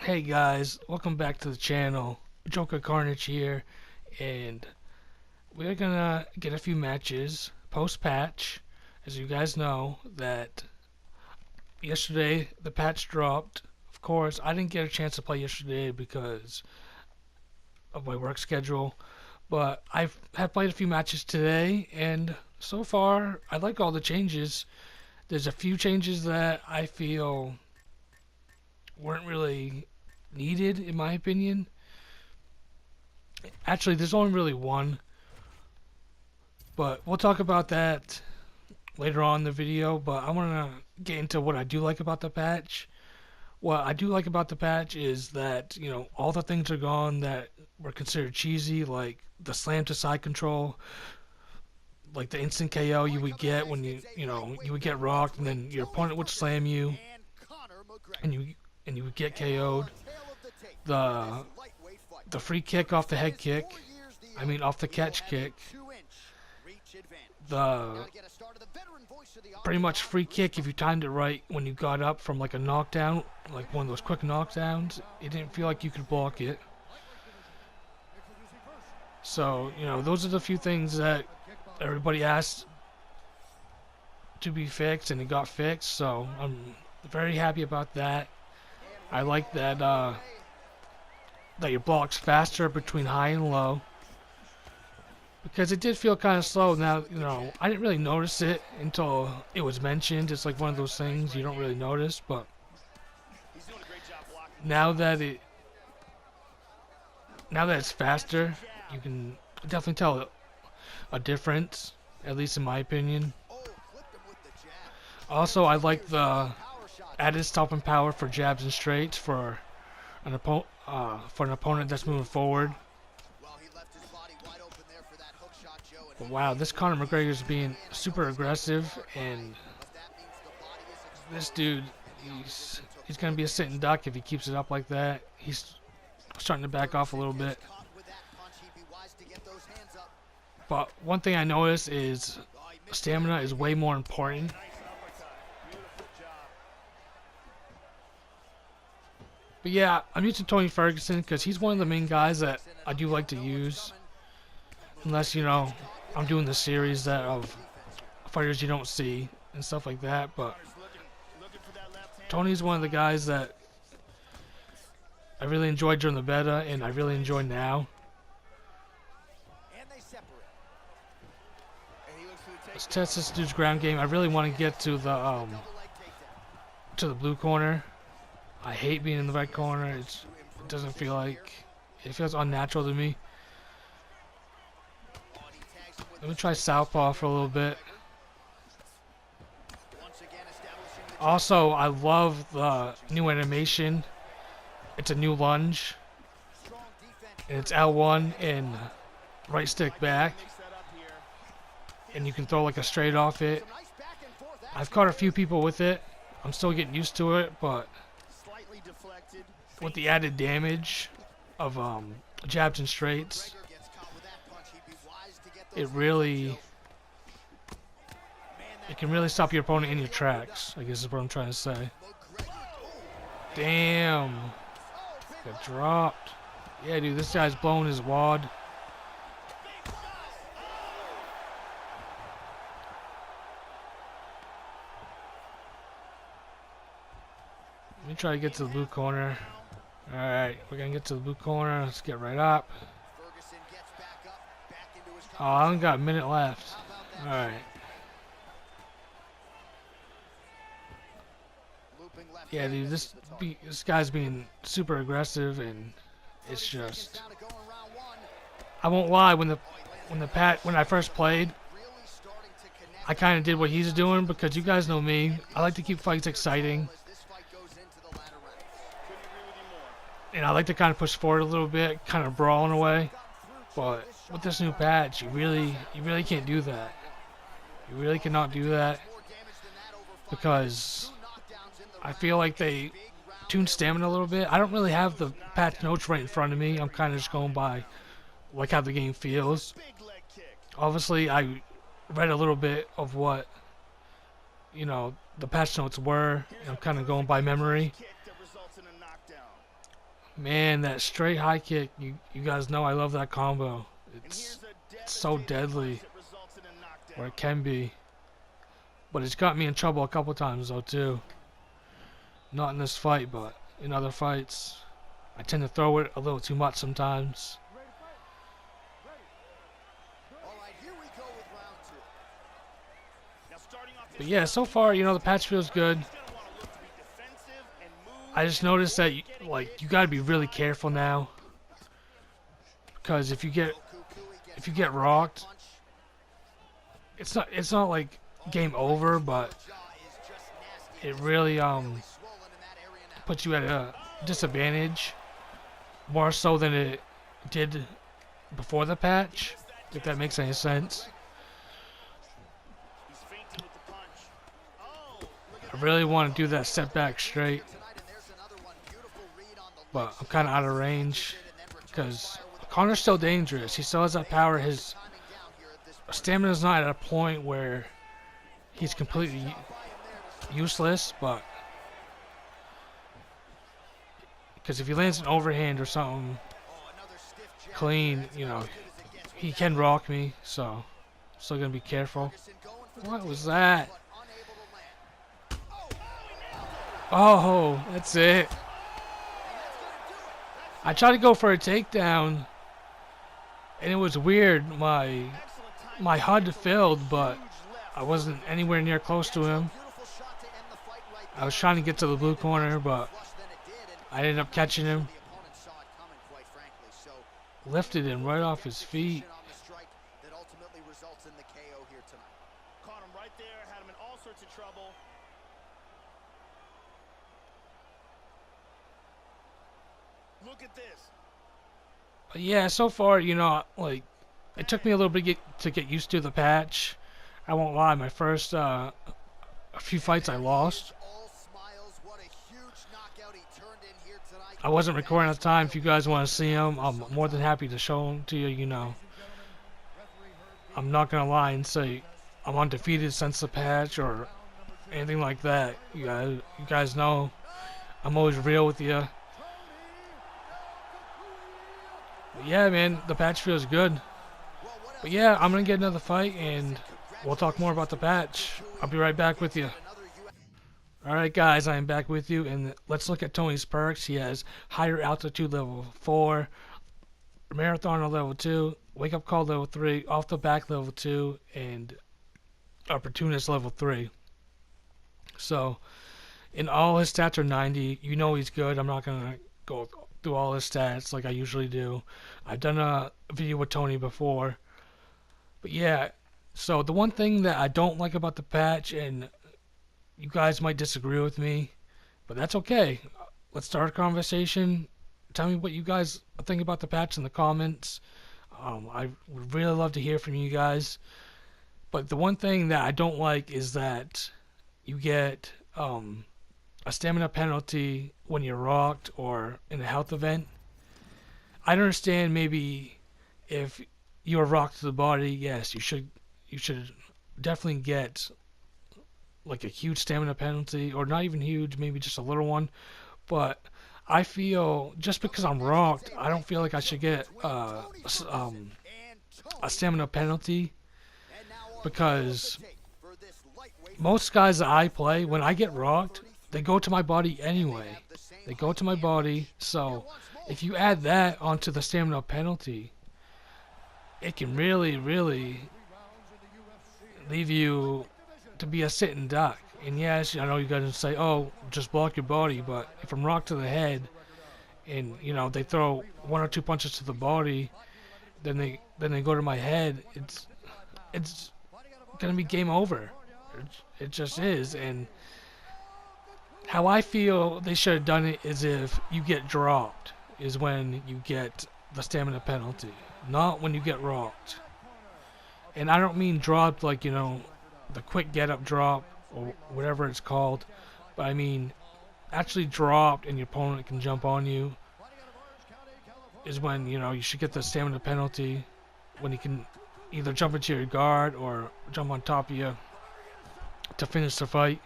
Hey guys, welcome back to the channel. Joker Carnage here, and we're gonna get a few matches post-patch. As you guys know, that yesterday the patch dropped. Of course, I didn't get a chance to play yesterday because of my work schedule, but have played a few matches today, and so far I like all the changes. There's a few changes that I feel weren't really needed, in my opinion. Actually, there's only really one, but we'll talk about that later on in the video. But I want to get into what I do like about the patch. What I do like about the patch is that, all the things are gone that were considered cheesy, like the slam to side control, like the instant KO you would get when you would get rocked and then your opponent would slam you and you would get KO'd. The the free kick off the head kick, off the catch kick, the pretty much free kick if you timed it right when you got up from like a knockdown, like one of those quick knockdowns, it didn't feel like you could block it. So, those are the few things that everybody asked to be fixed, and it got fixed, so I'm very happy about that. I like that that your block's faster between high and low, because it did feel kind of slow. Now, I didn't really notice it until it was mentioned. It's like one of those things you don't really notice, but now that it's faster, you can definitely tell a difference, at least in my opinion. Also, I like the added stopping power for jabs and straights for an opponent that's moving forward. But wow, this Conor McGregor is being super aggressive, and this dude, he's gonna be a sitting duck if he keeps it up like that. He's starting to back off a little bit. But one thing I noticed is stamina is way more important. But yeah, I'm using Tony Ferguson because he's one of the main guys that I do like to use. Unless, I'm doing the series that of fighters you don't see and stuff like that. But Tony's one of the guys that I really enjoyed during the beta, and I really enjoy now. Let's test this dude's ground game. I really want to get to the blue corner. I hate being in the red corner. It doesn't feel like, it feels unnatural to me. Let me try southpaw for a little bit. Also, I love the new animation. It's a new lunge, and it's L1 and right stick back, and you can throw like a straight off it. I've caught a few people with it. I'm still getting used to it, but with the added damage of jabs and straights, it can really stop your opponent in your tracks, I guess is what I'm trying to say. Damn. Got dropped. Yeah, dude, this guy's blowing his wad. Let me try to get to the blue corner. Alright, we're gonna get to the blue corner. Let's get right up. Oh, I only got a minute left. Alright. Yeah, dude, this guy's being super aggressive, and it's just, I won't lie, when I first played, I kind of did what he's doing, because you guys know me. I like to keep fights exciting, and I like to kind of push forward a little bit, kind of brawl in a way. But with this new patch, you really can't do that. You really cannot do that, because I feel like they tuned stamina a little bit. I don't really have the patch notes right in front of me. I'm kind of just going by like how the game feels. Obviously, I read a little bit of what the patch notes were, and I'm kind of going by memory. Man, that straight high kick, you guys know I love that combo. It's so deadly, or it can be. But it's got me in trouble a couple times though too. Not in this fight, but in other fights. I tend to throw it a little too much sometimes. But yeah, so far, the patch feels good. I just noticed that, you gotta be really careful now. Because if you get rocked, it's not like game over, but it really puts you at a disadvantage more so than it did before the patch, if that makes any sense. I really want to do that step back straight, but I'm kind of out of range because Connor's still dangerous. He still has that power. His stamina's not at a point where he's completely useless, but because if he lands an overhand or something clean, he can rock me, so still gonna be careful. What was that? Oh, that's it. I tried to go for a takedown, and it was weird. My HUD filled, but I wasn't anywhere near close to him. I was trying to get to the blue corner, but I ended up catching him. Lifted him right off his feet. Caught him right there, had him in all sorts of trouble. Look at this. But yeah, so far, it took me a little bit to get used to the patch. I won't lie, my first a few fights I lost. I wasn't recording at the time. If you guys want to see them, I'm more than happy to show them to you, I'm not going to lie and say I'm undefeated since the patch or anything like that. You guys know I'm always real with you. But yeah, man, the patch feels good. But yeah, I'm going to get another fight and we'll talk more about the patch. I'll be right back with you. Alright guys, I am back with you, and let's look at Tony's perks. He has higher altitude level 4, marathoner level 2, wake up call level 3, off the back level 2, and opportunist level 3. So, in all his stats are 90. You know he's good. I'm not going to go through all his stats like I usually do. I've done a video with Tony before. But yeah, so the one thing that I don't like about the patch, and you guys might disagree with me, but that's okay. Let's start a conversation. Tell me what you guys think about the patch in the comments. I would really love to hear from you guys. But the one thing that I don't like is that you get a stamina penalty when you're rocked or in a health event. I understand maybe if you're rocked to the body, yes, you should definitely get like a huge stamina penalty, or not even huge, maybe just a little one. But I feel just because I'm rocked, I don't feel like I should get a stamina penalty, because most guys that I play, when I get rocked, they go to my body anyway. They go to my body, so if you add that onto the stamina penalty, it can really, really leave you to be a sitting duck. And yes, I know you guys say, oh, just block your body, but if I'm rocked to the head and they throw one or two punches to the body, then they go to my head, it's gonna be game over. It just is. And how I feel they should have done it is if you get dropped is when you get the stamina penalty, not when you get rocked. And I don't mean dropped like the quick get up drop or whatever it's called, but I mean actually dropped and your opponent can jump on you is when you should get the stamina penalty, when he can either jump into your guard or jump on top of you to finish the fight.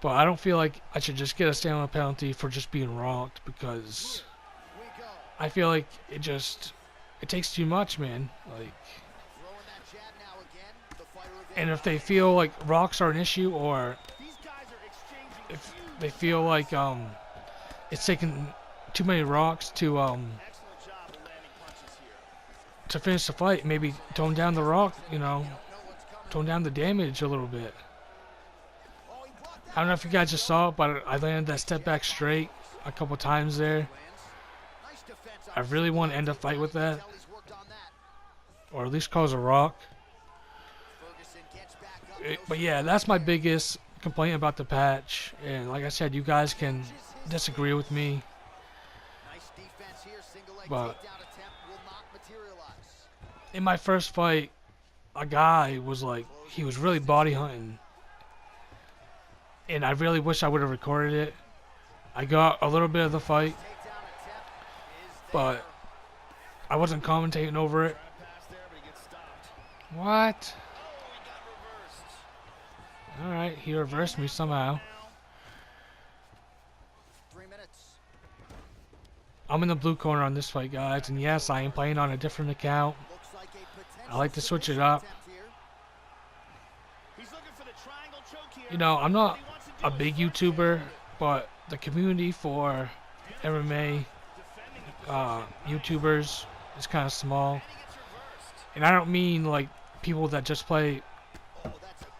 But I don't feel like I should just get a stamina penalty for just being rocked, because I feel like it takes too much, man. Like, and if they feel like rocks are an issue, or if they feel like it's taking too many rocks to finish the fight, maybe tone down the rock, tone down the damage a little bit. I don't know if you guys just saw it, but I landed that step back straight a couple times there. I really want to end a fight with that, or at least cause a rock. But yeah, that's my biggest complaint about the patch. And like I said, you guys can disagree with me, but in my first fight, a guy was like, he was really body hunting, and I really wish I would have recorded it. I got a little bit of the fight, but I wasn't commentating over it. What? Alright, he reversed me somehow. I'm in the blue corner on this fight, guys, and yes, I am playing on a different account. I like to switch it up. I'm not a big YouTuber, but the community for MMA YouTubers is kind of small. And I don't mean like people that just play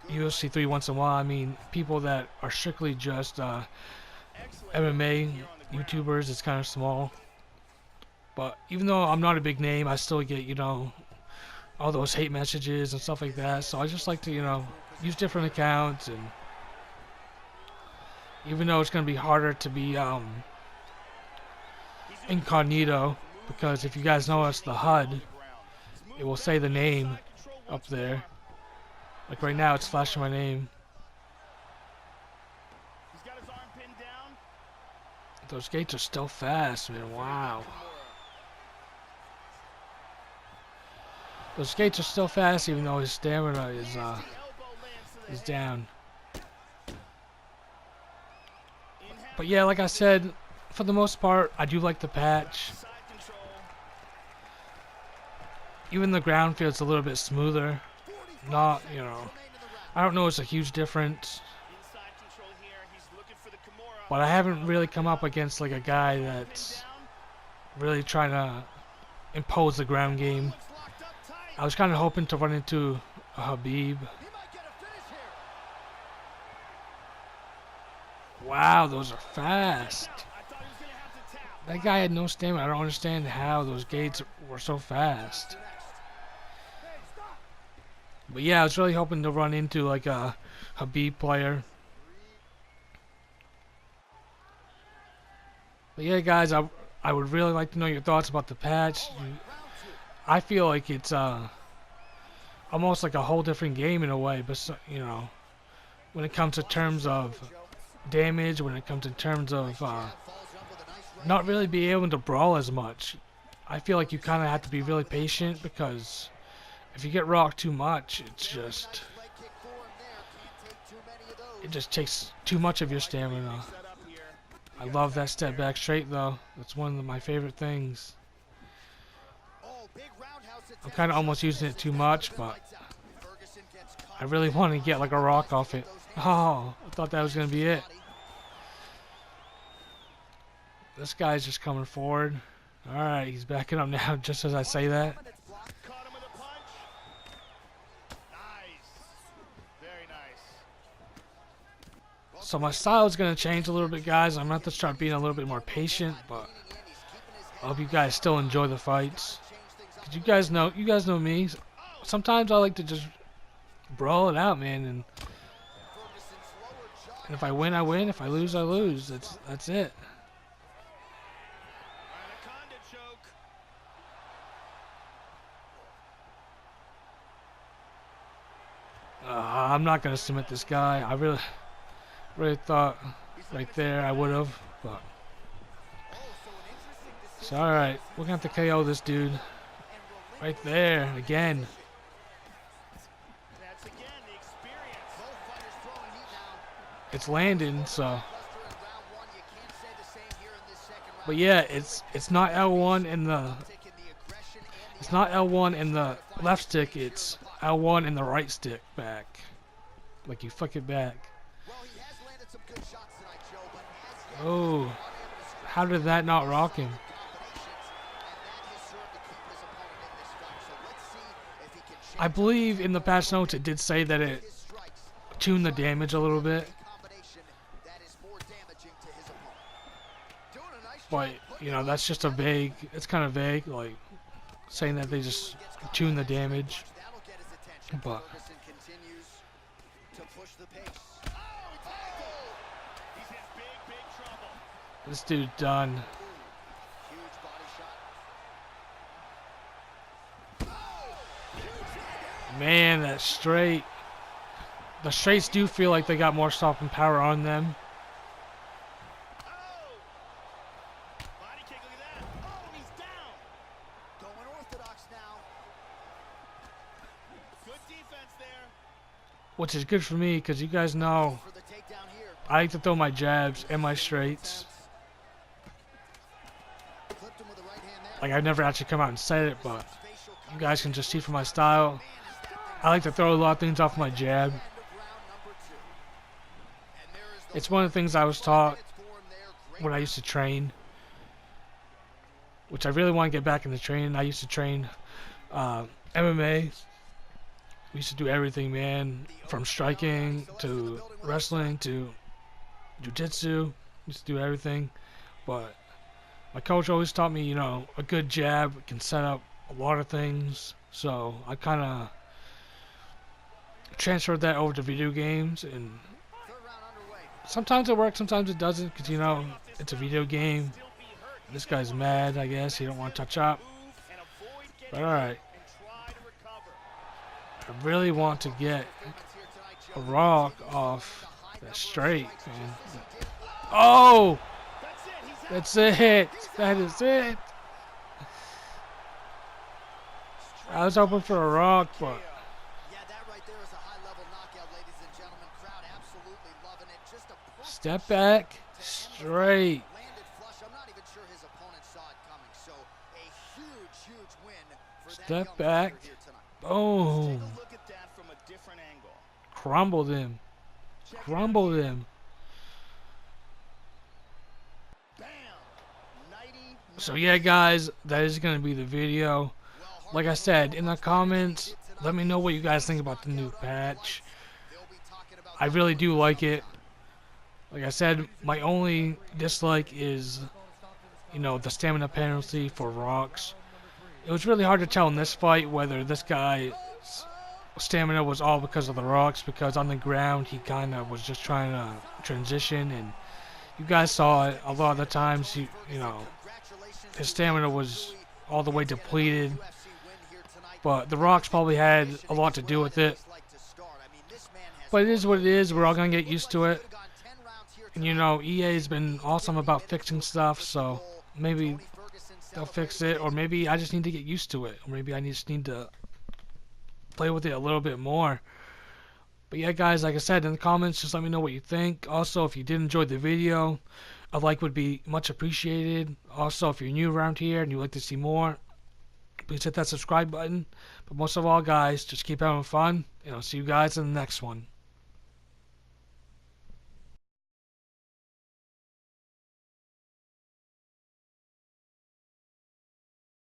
UFC 3 once in a while. I mean people that are strictly just MMA YouTubers. It's kind of small. But even though I'm not a big name, I still get, all those hate messages and stuff like that. So I just like to, use different accounts. And even though it's going to be harder to be incognito, because if you guys notice the HUD, it will say the name up there. Like right now, it's flashing my name. Those gates are still fast, man. Wow. Those gates are still fast, even though his stamina is down. But yeah, like I said, for the most part, I do like the patch. Even the ground feels a little bit smoother. Not, I don't know it's a huge difference. But I haven't really come up against like a guy that's really trying to impose the ground game. I was kind of hoping to run into a Habib. Wow, those are fast. That guy had no stamina. I don't understand how those gates were so fast. But yeah, I was really hoping to run into like a Habib player. But yeah, guys, I would really like to know your thoughts about the patch. I feel like it's almost like a whole different game in a way, but when it comes to terms of damage, when it comes in terms of not really being able to brawl as much, I feel like you kind of have to be really patient, because if you get rocked too much, it just takes too much of your stamina. I love that step back straight though. That's one of my favorite things. I'm kind of almost using it too much, but I really want to get like a rock off it. Oh, I thought that was going to be it. This guy's just coming forward. Alright, he's backing up now just as I say that. So my style is going to change a little bit, guys. I'm going to have to start being a little bit more patient, but I hope you guys still enjoy the fights. Cause you guys know me. Sometimes I like to just brawl it out, man, and if I win, I win. If I lose, I lose. That's it. I'm not gonna submit this guy. I really thought right there I would have, but it's all right. We're gonna have to KO this dude right there again. it's landing, so. But yeah, it's not L1 in the left stick. It's L1 in the right stick back. Like you flick it back. Oh, how did that not rock him? I believe in the patch notes it did say that it tuned the damage a little bit. But, you know, that's just it's kind of vague, like, saying that they just tune the damage. But this dude's done. Man, that straight. The straights do feel like they got more stopping power on them. Which is good for me, because you guys know I like to throw my jabs and my straights. Like, I've never actually come out and said it, but you guys can just see from my style. I like to throw a lot of things off my jab. It's one of the things I was taught when I used to train, which I really want to get back into training. I used to train MMA. We used to do everything, man, from striking to wrestling to jiu-jitsu. Used to do everything, but my coach always taught me, you know, a good jab can set up a lot of things. So I kind of transferred that over to video games, and sometimes it works, sometimes it doesn't, because, you know, it's a video game. This guy's mad, I guess. He don't want to touch up. But alright. I really want to get a rock off that straight, man. Oh! That's it! That is it! I was hoping for a rock, but step back, straight. Step back. Boom. Crumbled him. Crumbled him. So yeah, guys, that is going to be the video. Like I said, in the comments, let me know what you guys think about the new patch. I really do like it. Like I said, my only dislike is, you know, the stamina penalty for rocks. It was really hard to tell in this fight whether this guy's stamina was all because of the rocks, because on the ground he kind of was just trying to transition, and you guys saw it a lot of the times. You know, his stamina was all the way depleted, but the rocks probably had a lot to do with it. But it is what it is. We're all gonna get used to it. And you know, EA's been awesome about fixing stuff, so maybe they'll fix it, or maybe I just need to get used to it, or maybe I just need to play with it a little bit more. But yeah, guys, like I said, in the comments, just let me know what you think. Also, if you did enjoy the video, a like would be much appreciated. Also, if you're new around here and you'd like to see more, please hit that subscribe button. But most of all, guys, just keep having fun, and I'll see you guys in the next one.